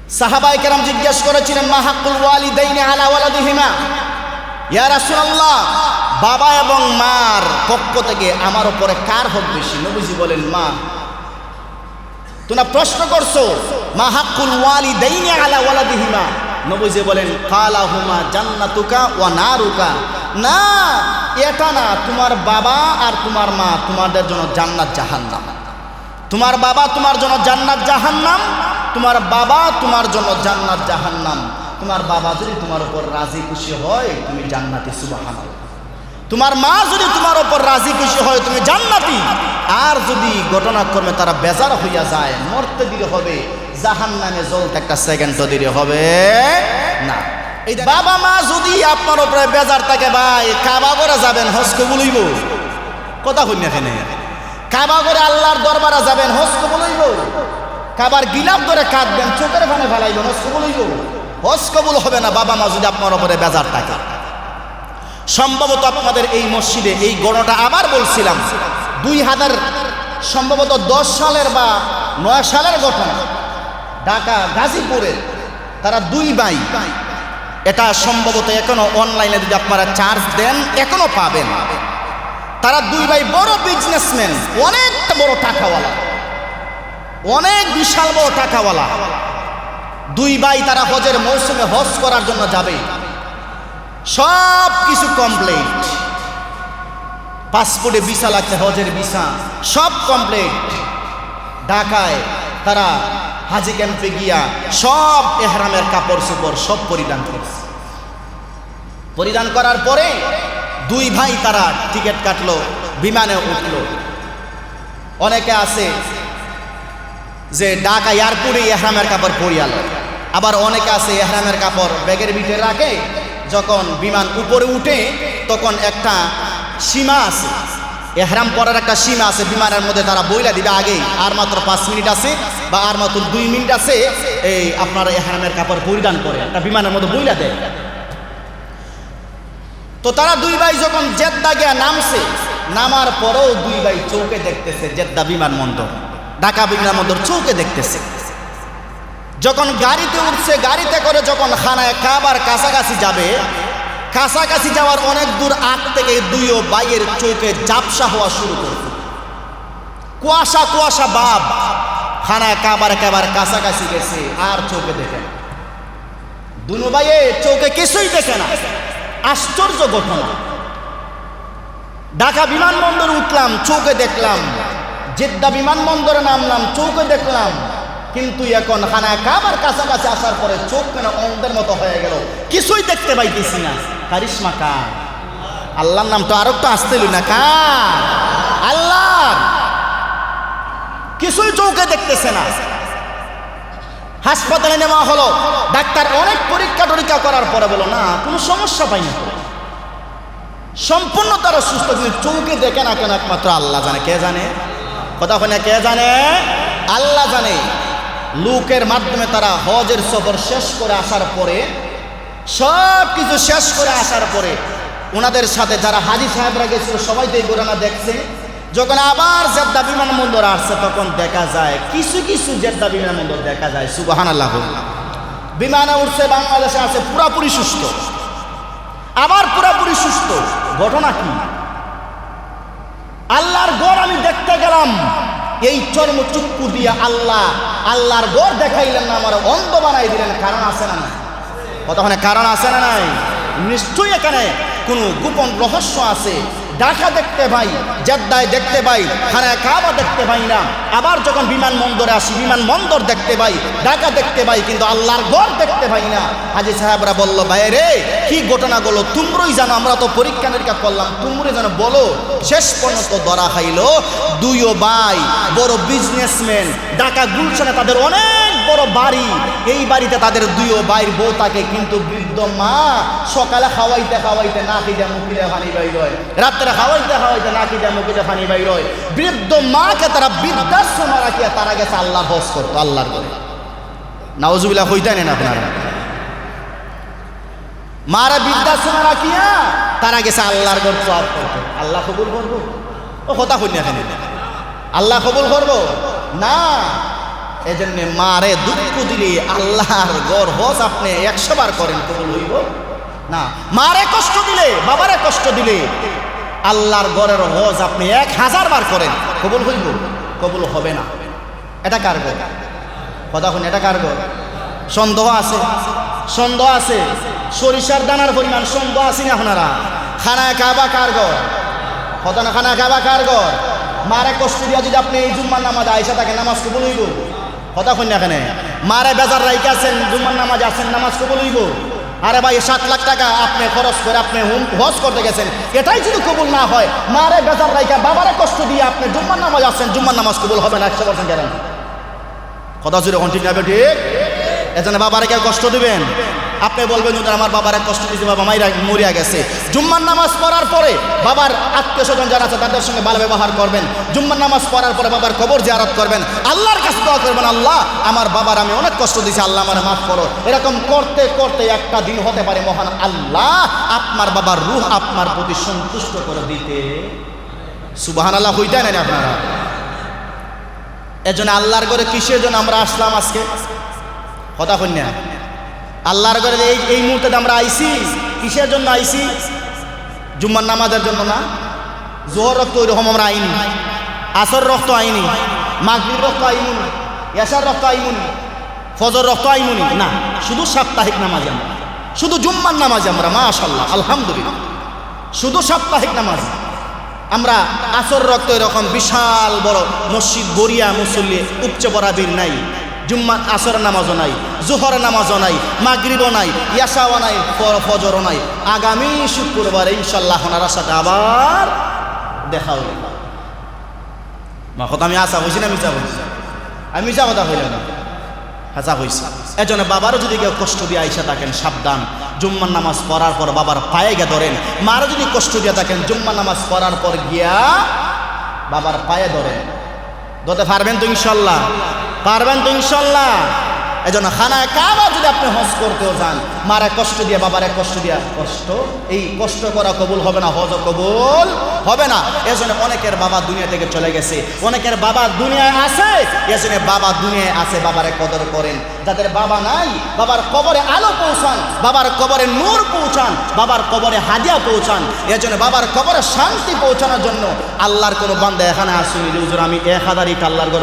সাহাবায়ে কেরাম জিজ্ঞেস করেছিলেন, মা হাক্কুল ওয়ালিদাইনি আলা ওয়ালাদিহিমা, ইয়া রাসূলুল্লাহ, বাবা এবং মার পক্ষ থেকে আমার উপরে কার হক বেশি? নবীজি বলেন, মা। তোমরা প্রশ্ন করছো মা হাক্কুল ওয়ালিদাইনি আলা ওয়ালাদিহিমা, নবীজি বলেন, কালাহুমা জান্নাতুকা ওয়া নারুকা। না, এটা না, তোমার বাবা আর তোমার মা তোমাদের জন্য জান্নাত জাহান্নাম। তোমার বাবা তোমার জন্য জান্নাত জাহান্নাম, তোমার বাবা তোমার জন্য জান্নাত জাহান্নাম। তোমার বাবা যদি তোমার উপর রাজি খুশি হয় তুমি জান্নাতি, সুবহানাল্লাহ। তোমার মা যদি তোমার উপর রাজি খুশি হয় তুমি জান্নাতি। আর যদি ঘটনাক্রমে তারা বেজার হইয়া যায়, মরতে দিলে হবে, জাহান্নামে জ্বলতে একটা সেকেন্ডও দিলে হবে না। এই বাবা মা যদি আপনার উপরে বেজার থাকে, ভাই কাবা করে যাবেন, হজ কবুল হইব। কথা হই না এখানে, কাবা করে আল্লাহর দরবারে যাবেন, হজ কবুল হইব। কাবার গিলাপ ধরে কাঁদবেন, চোখের ফানে ফেলাইবেন, হজ কবুল হইব? হজ কবুল হবে না বাবা মা যদি আপনার উপরে বেজার থাকে। সম্ভবত আপনাদের এই মসজিদে এই গণটা আবার বলছিলাম, 2000 সম্ভবত 10 সালের বা 9 সালের ঘটনা। ঢাকা গাজীপুরে তারা 2 ভাই, এটা সম্ভবত এখনো অনলাইনে যদি আপনারা চার্জ দেন এখনো পাবেন। তারা 2 ভাই বড় বিজনেসম্যান, অনেকটা বড় টাকাওয়ালা, অনেক বিশাল বড় টাকাওয়ালা। 2 ভাই তারা হজের মৌসুমে হজ করার জন্য যাবে। সব কিছু কমপ্লিট, পাসপোর্টে ভিসা লাগছে, হজের ভিসা সব কমপ্লিট। ঢাকায় তারা হাজি ক্যাম্পে গিয়া সব এহরামের কাপড় চোপড় সব পরিধান করছে। পরিধান করার পরে 2 ভাই তারা টিকিট কাটলো, বিমানে উঠলো। অনেকে আছে যে ঢাকা এয়ারপোর্টে এহরামের কাপড় পরিয়াল, আবার অনেকে আছে এহরামের কাপড় ব্যাগের ভিতরে রাখে, যখন বিমান উপরে উঠে তখন একটা সীমা আছে, এহরাম পরার একটা সীমা আছে, বিমানের মধ্যে তারা বইলা দিবে আগেই, আর মাত্র 5 মিনিট আছে বা আর মাত্র 2 মিনিট আছে, এই আপনারা এহরামের কাপড় পরিধান করে একটা বিমানের মধ্যে বইলা দেয়। তো তারা 2 ভাই যখন জেদ্দা গিয়া নামছে, নামার পরেও 2 ভাই চৌকে দেখতেছে জেদ্দা বিমানবন্দর, ঢাকা বিমানবন্দর চৌকে দেখতেছে। যখন গাড়িতে উঠছে, গাড়িতে করে যখন খানায় কাবার কাছাকাছি যাবে, কাছাকাছি যাওয়ার অনেক দূর আগ থেকে 2 ভাইয়ের চোখে ঝাপসা হওয়া শুরু করছে। কুয়াশা কুয়াশা ভাব, খানায় কাবার কাছাকাছি গেছে আর চোখে দেখে না। 2 ভাইয়ের চোখে কিছুই দেখে না। আশ্চর্য ঘটনা। ঢাকা বিমানবন্দর উঠলাম, চোখে দেখলাম, জেদ্দা বিমানবন্দরে নামলাম, চোখে দেখলাম, কিন্তু এখন খানায় কাবার কাছাকাছি আসার পরে চোখ কেন অন্ধের মতো হয়ে গেল, কিছুই দেখতে পাইতেছি না। কারিশমা কার? আল্লাহর নাম তো আরো তো আসতেই না, কার? আল্লাহ। কিছুই চোখে দেখতেছে না। হাসপাতালে নেওয়া হলো, ডাক্তার অনেক পরীক্ষা টরীক্ষা করার পরে বলো না কোনো সমস্যা পাই না, সম্পূর্ণ তারা সুস্থ, কিন্তু চোখে দেখে না কেন একমাত্র আল্লাহ জানে। কে জানে? কথা হয় না, কে জানে? আল্লাহ জানে। লোকের মাধ্যমে তারা হজের সফর শেষ করে আসার পরে, সব কিছু শেষ করে আসার পরে ওনাদের সাথে যারা হাজি সাহেবরা গেছিল সবাই তো এই ঘটনা দেখছে। যখন আবার জেদ্দা বিমানবন্দর আসছে তখন দেখা যায় কিছু কিছু জেদ্দা বিমানবন্দর দেখা যায়, সুবহানাল্লাহ। বিমানে উঠছে, বাংলাদেশে আছে পুরাপুরি সুস্থ, আবার পুরাপুরি সুস্থ। ঘটনা কি? আল্লাহর ঘর আমি দেখতে গেলাম, এই চর্মচক্ষু দিয়ে আল্লাহর ঘর দেখাইলেন না, আমার অন্ধ বানাই দিলেন। কারণ আছে না? কতক্ষণে কারণ আছে না নাই? নিশ্চয়ই এখানে কোনো গোপন রহস্য আছে। ঢাকা দেখতে পাই, জেদ্দায় দেখতে পাই, খানায় কাবা দেখতে পাই না। আবার যখন বিমানবন্দরে আসি বিমানবন্দর দেখতে পাই, ঢাকা দেখতে পাই, কিন্তু আল্লাহর ঘর দেখতে পাই না। হাজি সাহেবরা বলল, ভাই রে কি ঘটনাগুলো তোমরাই জানো, আমরা তো পরীক্ষা নিরীক্ষা করলাম, তোমরাই জানো, বলো। শেষ পর্যন্ত ধরা খাইল 2 ভাই বড় বিজনেসম্যান, ঢাকা গুলশানে তাদের অনেক বড় বাড়ি, এই বাড়িতে তাদের 2 ভাইয়ের বউ থাকে, কিন্তু বৃদ্ধ মা সকালে খাওয়াইতে খাওয়াইতে নাকিটা মুখিটা পানি বাইর হয়, রাত্রে খাওয়াইতে খাওয়াইতে নাকিটা মুখিটা পানি বাইর হয়। বৃদ্ধ মাকে তারা বৃদ্ধাশ্রমে রাখিয়া তারা গেছে আল্লাহ হজ করতো, আল্লাহর ঘরে। নাউজুবিল্লাহ হইতেন না আপনারা? মারা বৃদ্ধাশ্রমে রাখিয়া তারা গেছে আল্লাহর ঘর সওয়াব করতে। আল্লাহ কবুল করবো? ও কথা কই না, এখানে আল্লাহ কবুল করবো না। এই জন্য মারে দুঃখ দিলে আল্লাহর গড় হজ আপনি 100 বার করেন, কবুল হইব না। মারে কষ্ট দিলে, বাবারে কষ্ট দিলে আল্লাহর গড়ের হজ আপনি 1000 বার করেন, কবুল হইব? কবুল হবে না। এটা কার গড়? কথা শুনে, এটা কার গড়? সন্দেহ আছে, সন্দেহ আছে। সরিষার দানার পরিমাণ সন্দেহ আছে না আপনারা? খানায় কাবা কার গড়? কথা না, খানায় কাবা কার গড়? মারে কষ্ট দিয়া যদি আপনি এই জুম্মার নামাজ আইসা থাকে, নামাজ কবুল হইব? কথা শুনে, এখানে মারে বেজার রাইকে আছেন, জুম্মার নামাজ আছেন, নামাজ কবুল হইব? আরে ভাই 7 লাখ টাকা আপনি খরচ করে আপনি হজ করতে গেছেন, এটাই যদি কবুল না হয়, মারে বেজার রাইকা বাবারে কষ্ট দিয়ে আপনি জুম্মার নামাজ আসছেন, জুম্মার নামাজ কবুল হবে না 100% গ্যারান্টি। কথা যদি এখন ঠিক না ঠিক? এজন্য বাবারে কেউ কষ্ট দিবেন? আপনি বলবেন যদি আমার বাবার এক কষ্ট দিয়েছে, বাবা মাইরা মরিয়া গেছে, জুম্মার নামাজ পড়ার পরে বাবার আত্মীয় স্বজন যারা আছে তাদের সঙ্গে ভালো ব্যবহার করবেন। জুম্মার নামাজ পড়ার পরে বাবার কবর জিয়ারত করবেন, আল্লাহর কাছে দোয়া করবেন, আল্লাহ আমার বাবার আমি অনেক কষ্ট দিয়েছি, আল্লাহ আমার মাফ করো। এরকম করতে করতে একটা দিন হতে পারে মহান আল্লাহ আপনার বাবার রূহ আপনার প্রতি সন্তুষ্ট করে দিতে। সুবহানাল্লাহ হইতে নেন আপনারা। এজন্য আল্লাহর ঘরে কিসের জন্য আমরা আসলাম আজকে? কথা কন্যা, আল্লাহর ঘরে এই মুহূর্তে আমরা আইছি কিসের জন্য আইছি? জুম্মার নামাজের জন্য না। জোহর রক্ত ওইরকম আমরা আইনি, আসর রক্ত আইনি, মাগরিব রক্ত আইমুনি, এশার রক্ত আইমুনি, ফজর রক্ত আইমুনি না, শুধু সাপ্তাহিক নামাজ আমরা, শুধু জুম্মার নামাজ আমরা, মাশাআল্লাহ আলহামদুলিল্লাহ, শুধু সাপ্তাহিক নামাজ আমরা। আসর রক্ত এরকম বিশাল বড় মসজিদ গড়িয়া মুসল্লি উপচে পড়াবির নাই, জুম্মার আসর নামাজও নাই, জোহর নামাজও নাই, মাগরিবও নাই, ইয়াশাও নাই, ফজরও নাই। আগামী শুক্রবার ইনশাল্লাহ ওনার সাথে আবার দেখা হইল। মা কথা আমি আশা হয়েছি না মিশা হয়েছি? আমি মিশা কথা হইল না, হাসা হয়েছি। এজন্য বাবারও যদি কেউ কষ্ট দিয়ে আইসা থাকেন সাবধান, জুম্মার নামাজ পড়ার পর বাবার পায়ে গিয়ে ধরেন। মারও যদি কষ্ট দিয়ে থাকেন জুম্মার নামাজ পড়ার পর গিয়া বাবার পায়ে ধরেন। ধরতে পারবেন তো ইনশাল্লাহ? পারবেন তো ইনশাল্লাহ? এজন্য খানায় কাবা যদি আপনি হজ করতেও যান, মারে কষ্ট দিয়ে বাবারে কষ্ট দিয়া এই কষ্ট করা কবুল হবে না, হজ কবুল হবে না। এজন্য অনেকের বাবা দুনিয়া থেকে চলে গেছে, অনেকের বাবা দুনিয়ায় আছে, এজন্য বাবা দুনিয়ায় আছে, বাবারে কদর করেন। যাদের বাবা নাই, বাবার কবরে আলো পৌঁছান, বাবার কবরে নূর পৌঁছান, বাবার কবরে হাদিয়া পৌঁছান। এজন্য বাবার কবরে শান্তি পৌঁছানোর জন্য আল্লাহর কোনো বান্দা এখানে আসুনি হুজুর আমি 1000 ইট আল্লাহর ঘর